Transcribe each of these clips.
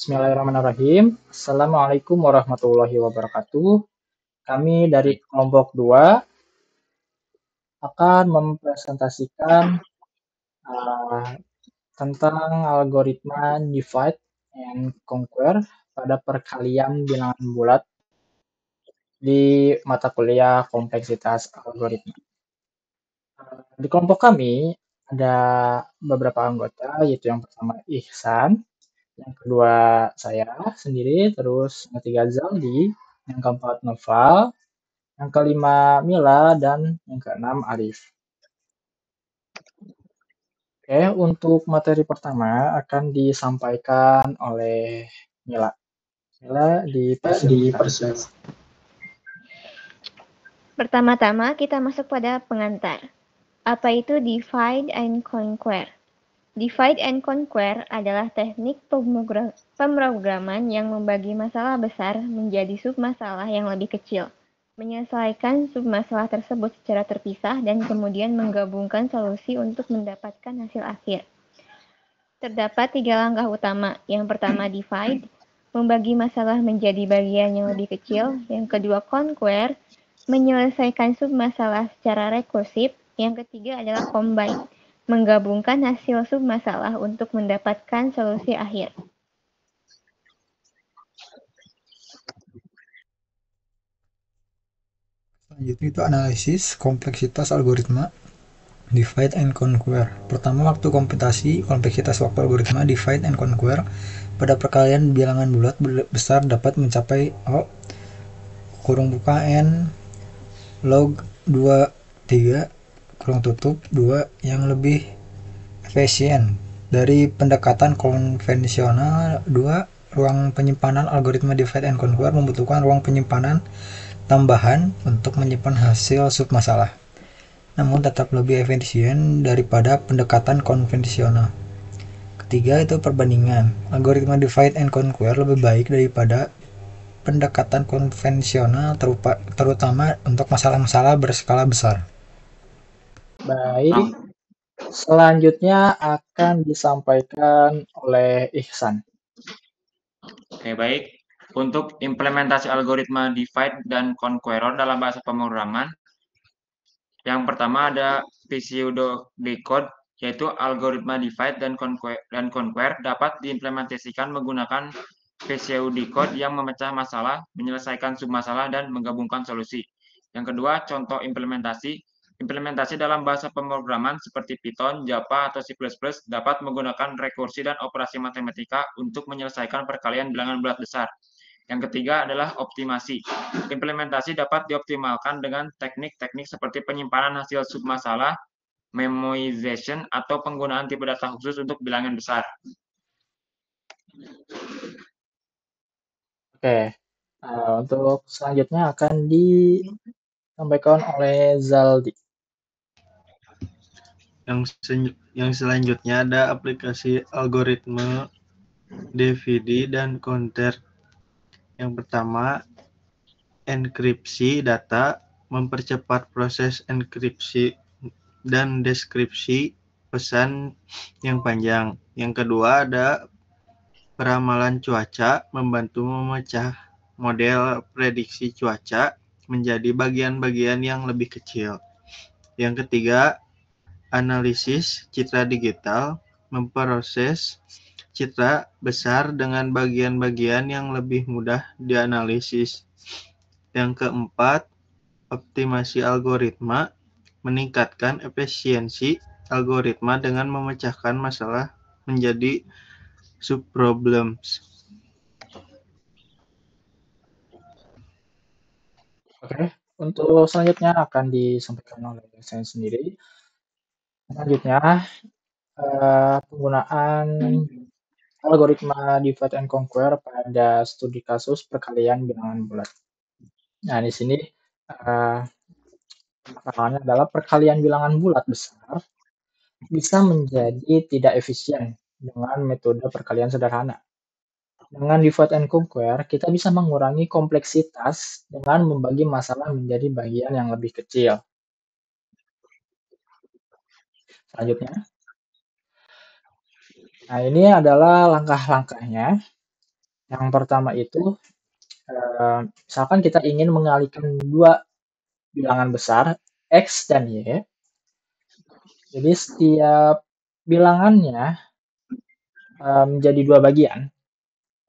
Bismillahirrahmanirrahim. Assalamualaikum warahmatullahi wabarakatuh. Kami dari kelompok 2 akan mempresentasikan uh, tentang algoritma divide and conquer pada perkalian bilangan bulat di mata kuliah kompleksitas algoritma. Di kelompok kami ada beberapa anggota, yaitu yang pertama Ihsan, yang kedua saya sendiri, terus yang ketiga Zaldi, yang keempat Noval, yang kelima Mila, dan yang keenam Arif. Oke, untuk materi pertama akan disampaikan oleh Mila. Mila dipersilakan. Pertama-tama kita masuk pada pengantar. Apa itu divide and conquer? Divide and conquer adalah teknik pemrograman yang membagi masalah besar menjadi submasalah yang lebih kecil, menyelesaikan submasalah tersebut secara terpisah dan kemudian menggabungkan solusi untuk mendapatkan hasil akhir. Terdapat 3 langkah utama. Yang pertama divide, membagi masalah menjadi bagian yang lebih kecil. Yang kedua conquer, menyelesaikan submasalah secara rekursif. Yang ketiga adalah combine, menggabungkan hasil submasalah untuk mendapatkan solusi akhir. Selanjutnya itu analisis kompleksitas algoritma divide and conquer. Pertama, waktu komputasi kompleksitas waktu algoritma divide and conquer pada perkalian bilangan bulat besar dapat mencapai O kurung buka N log 2 3 kurung tutup 2 yang lebih efisien dari pendekatan konvensional. 2. Ruang penyimpanan algoritma divide and conquer membutuhkan ruang penyimpanan tambahan untuk menyimpan hasil submasalah, namun tetap lebih efisien daripada pendekatan konvensional. Ketiga itu perbandingan. Algoritma divide and conquer lebih baik daripada pendekatan konvensional terutama untuk masalah-masalah berskala besar. Baik, selanjutnya akan disampaikan oleh Ihsan. Oke, baik. Untuk implementasi algoritma divide dan conqueror dalam bahasa pemrograman, yang pertama ada pseudocode, yaitu algoritma divide dan conquer dapat diimplementasikan menggunakan pseudocode yang memecah masalah, menyelesaikan submasalah, dan menggabungkan solusi. Yang kedua, contoh implementasi. Implementasi dalam bahasa pemrograman seperti Python, Java, atau C++ dapat menggunakan rekursi dan operasi matematika untuk menyelesaikan perkalian bilangan bulat besar. Yang ketiga adalah optimasi. Implementasi dapat dioptimalkan dengan teknik-teknik seperti penyimpanan hasil submasalah, memoization, atau penggunaan tipe data khusus untuk bilangan besar. Oke, untuk selanjutnya akan disampaikan oleh Zaldi. Yang selanjutnya ada aplikasi algoritma divide dan conquer. Yang pertama, enkripsi data, mempercepat proses enkripsi dan deskripsi pesan yang panjang. Yang kedua ada peramalan cuaca, membantu memecah model prediksi cuaca menjadi bagian-bagian yang lebih kecil. Yang ketiga, analisis citra digital, memproses citra besar dengan bagian-bagian yang lebih mudah dianalisis. Yang keempat, optimasi algoritma, meningkatkan efisiensi algoritma dengan memecahkan masalah menjadi subproblems. Oke, untuk selanjutnya akan disampaikan oleh saya sendiri. Selanjutnya, penggunaan algoritma divide and conquer pada studi kasus perkalian bilangan bulat. Nah, di sini masalahnya adalah perkalian bilangan bulat besar bisa menjadi tidak efisien dengan metode perkalian sederhana. Dengan divide and conquer, kita bisa mengurangi kompleksitas dengan membagi masalah menjadi bagian yang lebih kecil. Selanjutnya, nah ini adalah langkah-langkahnya. Yang pertama itu, misalkan kita ingin mengalihkan dua bilangan besar, X dan Y. Jadi setiap bilangannya menjadi dua bagian.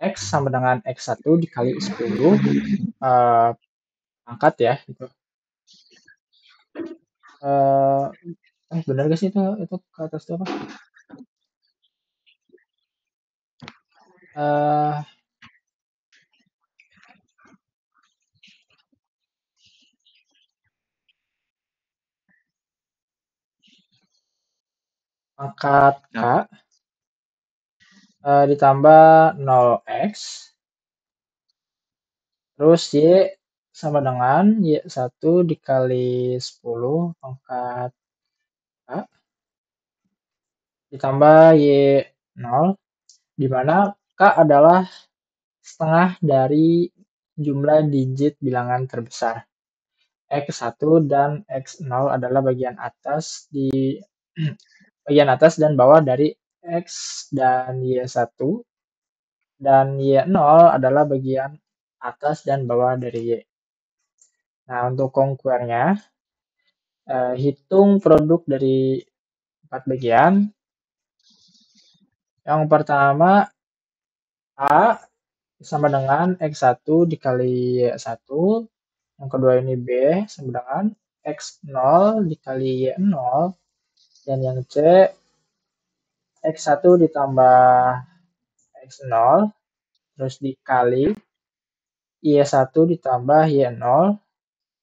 X sama dengan X1 dikali 10 pangkat ya gitu. Benar gak sih itu ke atas itu apa? Pangkat K ditambah 0x terus Y sama dengan Y1 dikali 10 pangkat K ditambah Y0 di mana K adalah setengah dari jumlah digit bilangan terbesar. X1 dan X0 adalah bagian atas dan bawah dari X dan Y1 dan Y0 adalah bagian atas dan bawah dari Y. Nah, untuk conquer-nya, hitung produk dari 4 bagian. Yang pertama, A sama dengan X1 dikali Y1. Yang kedua ini B sama dengan X0 dikali Y0. Dan yang C, X1 ditambah X0 terus dikali Y1 ditambah Y0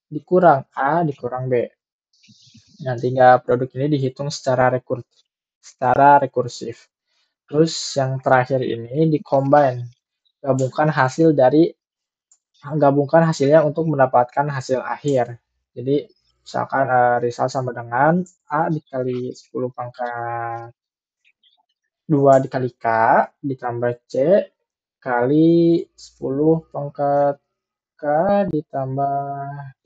dikurang A dikurang B. Nah, tiga produk ini dihitung secara rekursif. Terus yang terakhir ini di-combine, gabungkan hasilnya untuk mendapatkan hasil akhir. Jadi misalkan result sama dengan A dikali 10 pangkat 2 dikali K ditambah C kali 10 pangkat K ditambah B.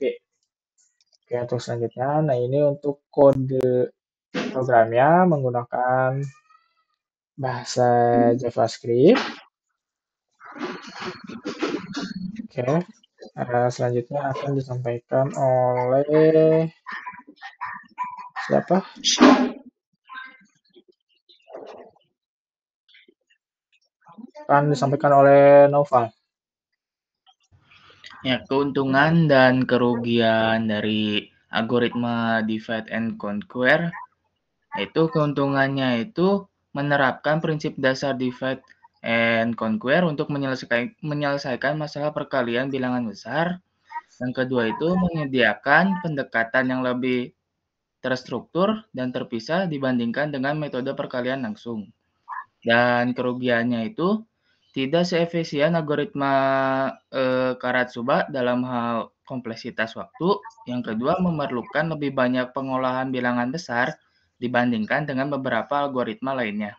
Oke, untuk selanjutnya, nah ini untuk kode programnya menggunakan bahasa JavaScript. Oke, selanjutnya akan disampaikan oleh siapa? Akan disampaikan oleh Noval. Ya, keuntungan dan kerugian dari algoritma divide and conquer, yaitu keuntungannya itu menerapkan prinsip dasar divide and conquer untuk menyelesaikan masalah perkalian bilangan besar. Yang kedua itu menyediakan pendekatan yang lebih terstruktur dan terpisah dibandingkan dengan metode perkalian langsung. Dan kerugiannya itu tidak seefisien algoritma Karatsuba dalam hal kompleksitas waktu. Yang kedua, memerlukan lebih banyak pengolahan bilangan besar dibandingkan dengan beberapa algoritma lainnya.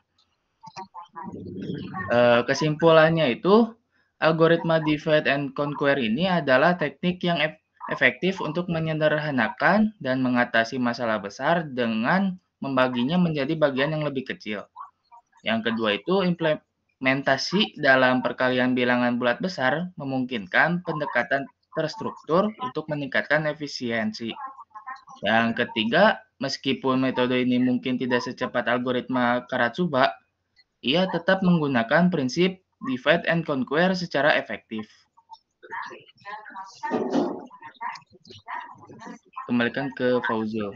Kesimpulannya itu, algoritma divide and conquer ini adalah teknik yang efektif untuk menyederhanakan dan mengatasi masalah besar dengan membaginya menjadi bagian yang lebih kecil. Yang kedua itu implementasi dalam perkalian bilangan bulat besar memungkinkan pendekatan terstruktur untuk meningkatkan efisiensi. Yang ketiga, meskipun metode ini mungkin tidak secepat algoritma Karatsuba, ia tetap menggunakan prinsip divide and conquer secara efektif. Kembalikan ke Fauzul.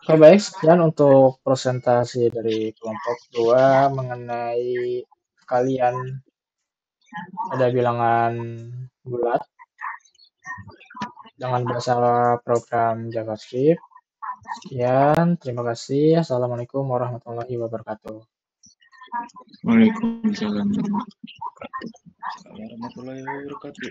Oke, baik, sekian untuk presentasi dari kelompok 2 mengenai perkalian pada bilangan bulat dengan bahasa program JavaScript. Sekian, terima kasih. Assalamualaikum warahmatullahi wabarakatuh. Waalaikumsalam warahmatullahi wabarakatuh.